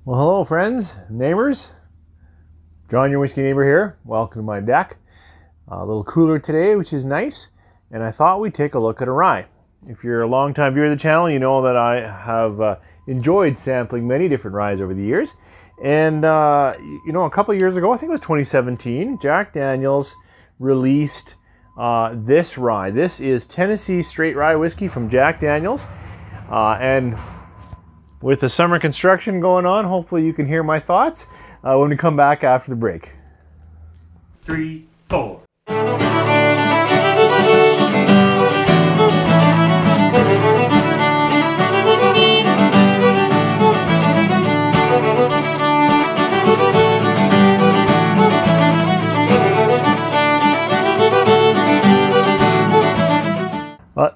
Well, hello friends, neighbors. John, your whiskey neighbor here. Welcome to my deck. A little cooler today, which is nice. And I thought we'd take a look at a rye. If you're a long-time viewer of the channel, you know that I have enjoyed sampling many different ryes over the years. And, a couple of years ago, I think it was 2017, Jack Daniel's released this rye. This is Tennessee Straight Rye Whiskey from Jack Daniel's. And with the summer construction going on, hopefully you can hear my thoughts when we come back after the break. 3, 4.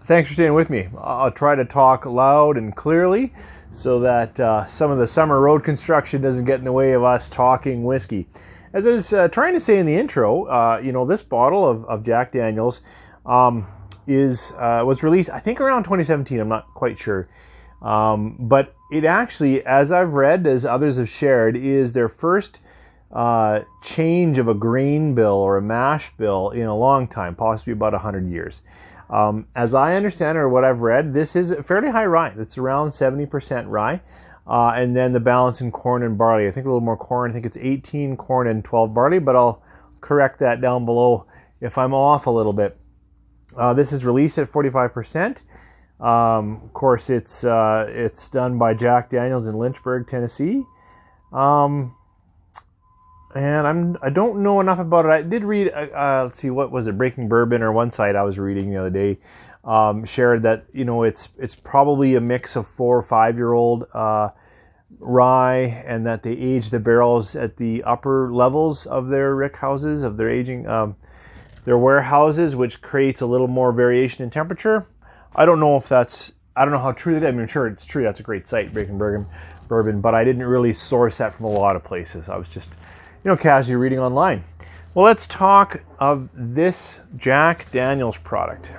Thanks for staying with me. I'll try to talk loud and clearly so that some of the summer road construction doesn't get in the way of us talking whiskey. As I was trying to say in the intro, this bottle of Jack Daniel's was released, I think, around 2017. I'm not quite sure. But it actually, as I've read, as others have shared, is their first change of a grain bill or a mash bill in a long time, possibly about 100 years. As I understand it, or what I've read, this is a fairly high rye. It's around 70% rye. And then the balance in corn and barley. I think a little more corn. I think it's 18 corn and 12 barley, but I'll correct that down below if I'm off a little bit. This is released at 45%. Of course, it's done by Jack Daniel's in Lynchburg, Tennessee. And I don't know enough about it. I did read, let's see, what was it, Breaking Bourbon, or one site I was reading the other day, shared that, it's probably a mix of 4 or 5 year old rye, and that they age the barrels at the upper levels of their rick houses, of their aging, their warehouses, which creates a little more variation in temperature. I don't know how true that is. I'm sure it's true. That's a great site, Breaking Bourbon, but I didn't really source that from a lot of places. I was just casually reading online. Well, let's talk of this Jack Daniel's product.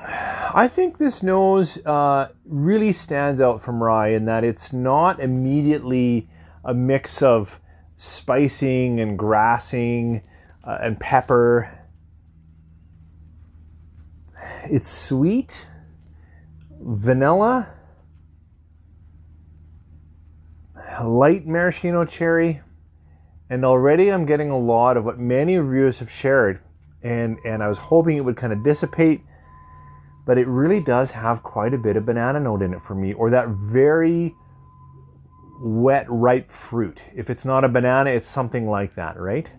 I think this nose really stands out from rye in that it's not immediately a mix of spicing and grassing and pepper. It's sweet, vanilla, light maraschino cherry, and already I'm getting a lot of what many reviewers have shared, and I was hoping it would kind of dissipate, but it really does have quite a bit of banana note in it for me, or that very wet, ripe fruit. If it's not a banana, it's something like that, right?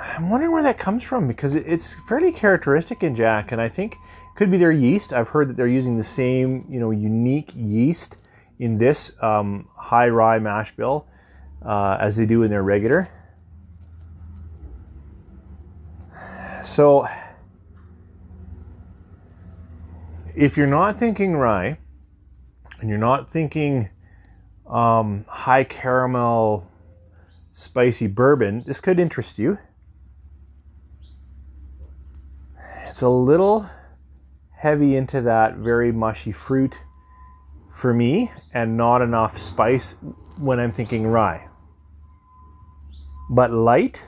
I'm wondering where that comes from, because it's fairly characteristic in Jack, and I think it could be their yeast. I've heard that they're using the same, unique yeast in this high rye mash bill as they do in their regular. So if you're not thinking rye and you're not thinking high caramel spicy bourbon, this could interest you. It's a little heavy into that very mushy fruit for me, and not enough spice when I'm thinking rye. But light.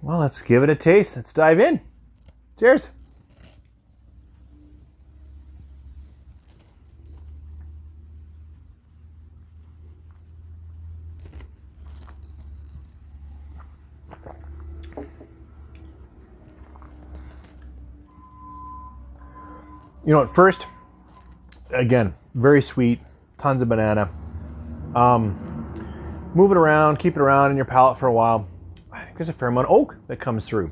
Well, let's give it a taste. Let's dive in. Cheers. At first, again, very sweet, tons of banana. Move it around, keep it around in your palate for a while. I think there's a fair amount of oak that comes through.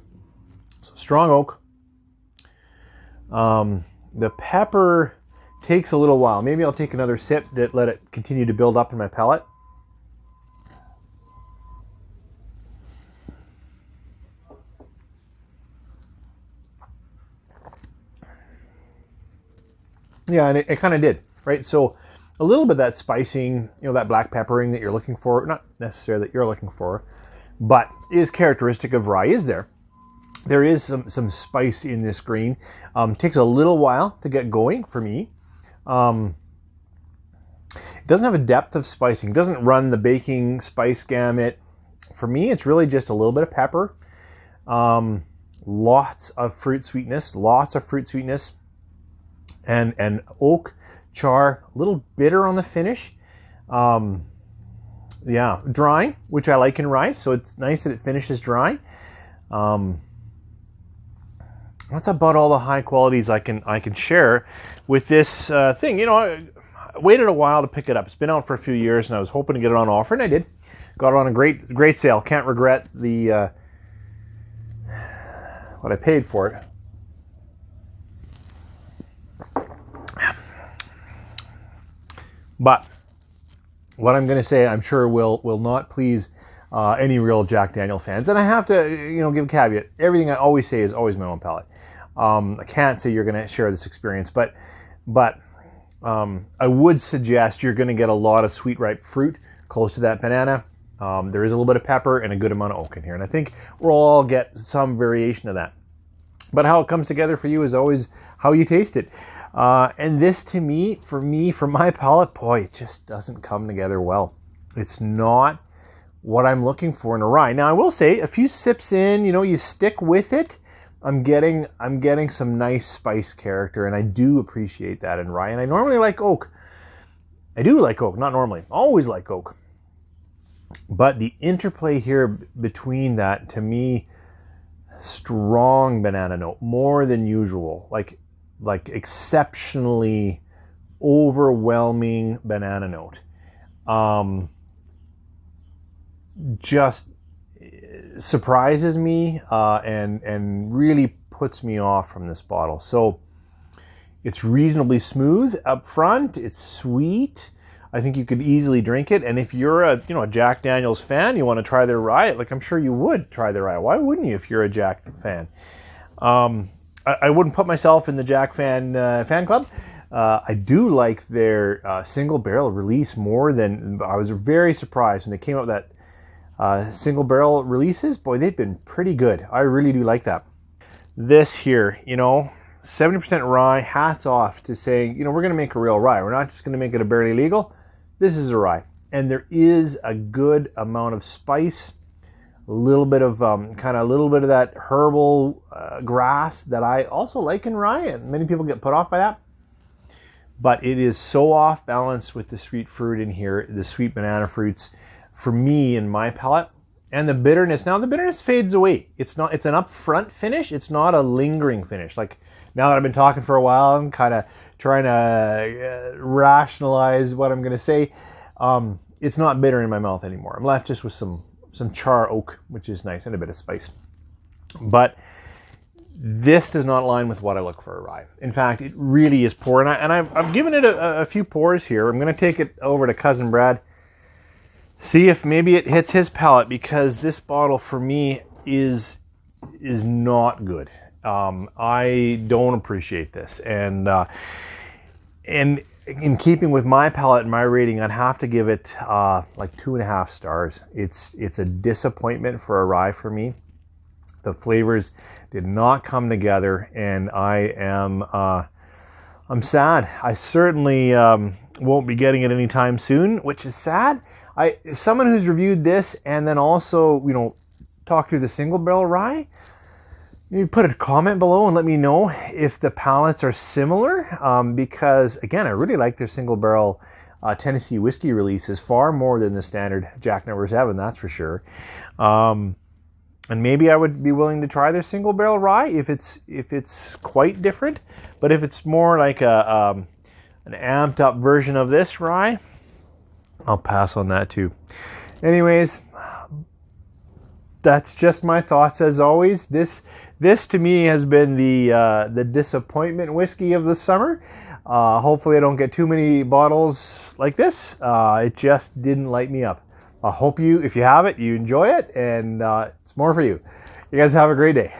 So strong oak. The pepper takes a little while. Maybe I'll take another sip to let it continue to build up in my palate. Yeah, and it kind of did, right? So a little bit of that spicing, that black peppering that you're looking for, not necessarily that you're looking for, but is characteristic of rye, is there. there is some spice in this grain. Takes a little while to get going for me. It doesn't have a depth of spicing. It doesn't run the baking spice gamut. For me, it's really just a little bit of pepper. Lots of fruit sweetness, and oak, char, a little bitter on the finish. Yeah, drying, which I like in rye, so it's nice that it finishes dry. That's about all the high qualities I can share with this thing. You know, I waited a while to pick it up. It's been out for a few years, and I was hoping to get it on offer, and I did. Got it on a great sale. Can't regret the what I paid for it. But what I'm going to say, I'm sure will not please any real Jack Daniel fans. And I have to, give a caveat. Everything I always say is always my own palate. I can't say you're going to share this experience, but I would suggest you're going to get a lot of sweet ripe fruit close to that banana. There is a little bit of pepper and a good amount of oak in here, and I think we'll all get some variation of that. But how it comes together for you is always how you taste it. And this, to me, for my palate, boy, it just doesn't come together well. It's not what I'm looking for in a rye. Now, I will say, a few sips in, you stick with it. I'm getting some nice spice character, and I do appreciate that in rye. And I normally like oak. I do like oak, not normally. Always like oak. But the interplay here between that, to me, strong banana note, more than usual, like exceptionally overwhelming banana note. Just surprises me and really puts me off from this bottle. So it's reasonably smooth up front. It's sweet. I think you could easily drink it. And if you're a Jack Daniel's fan, you want to try their rye, like I'm sure you would try their rye. Why wouldn't you if you're a Jack fan? I wouldn't put myself in the Jack fan club. I do like their single barrel release more than I was very surprised when they came out with that single barrel releases. Boy, they've been pretty good. I really do like that. This here, 70% rye. Hats off to saying, we're going to make a real rye. We're not just going to make it a barely legal. This is a rye, and there is a good amount of spice. A little bit of that herbal grass that I also like in rye, and many people get put off by that. But it is so off balance with the sweet fruit in here, the sweet banana fruits, for me in my palate, and the bitterness. Now the bitterness fades away. It's an upfront finish. It's not a lingering finish. Like now that I've been talking for a while, I'm kind of trying to rationalize what I'm going to say. It's not bitter in my mouth anymore. I'm left just with some char oak, which is nice, and a bit of spice. But this does not align with what I look for a rye. In fact, it really is poor, and I've given it a few pours here. I'm going to take it over to Cousin Brad, see if maybe it hits his palate, because this bottle for me is not good. I don't appreciate this, and in keeping with my palate and my rating, I'd have to give it like 2.5 stars. It's a disappointment for a rye for me. The flavors did not come together, and I'm sad. I certainly won't be getting it anytime soon, which is sad. If someone who's reviewed this and then also talk through the single barrel rye, you put a comment below and let me know if the palates are similar, because again, I really like their single barrel Tennessee whiskey releases far more than the standard Jack No. 7, that's for sure. And maybe I would be willing to try their single barrel rye if it's quite different. But if it's more like an amped up version of this rye, I'll pass on that too. Anyways, that's just my thoughts as always. This to me has been the disappointment whiskey of the summer. Hopefully I don't get too many bottles like this. It just didn't light me up. I hope if you have it, you enjoy it, and it's more for you. You guys have a great day.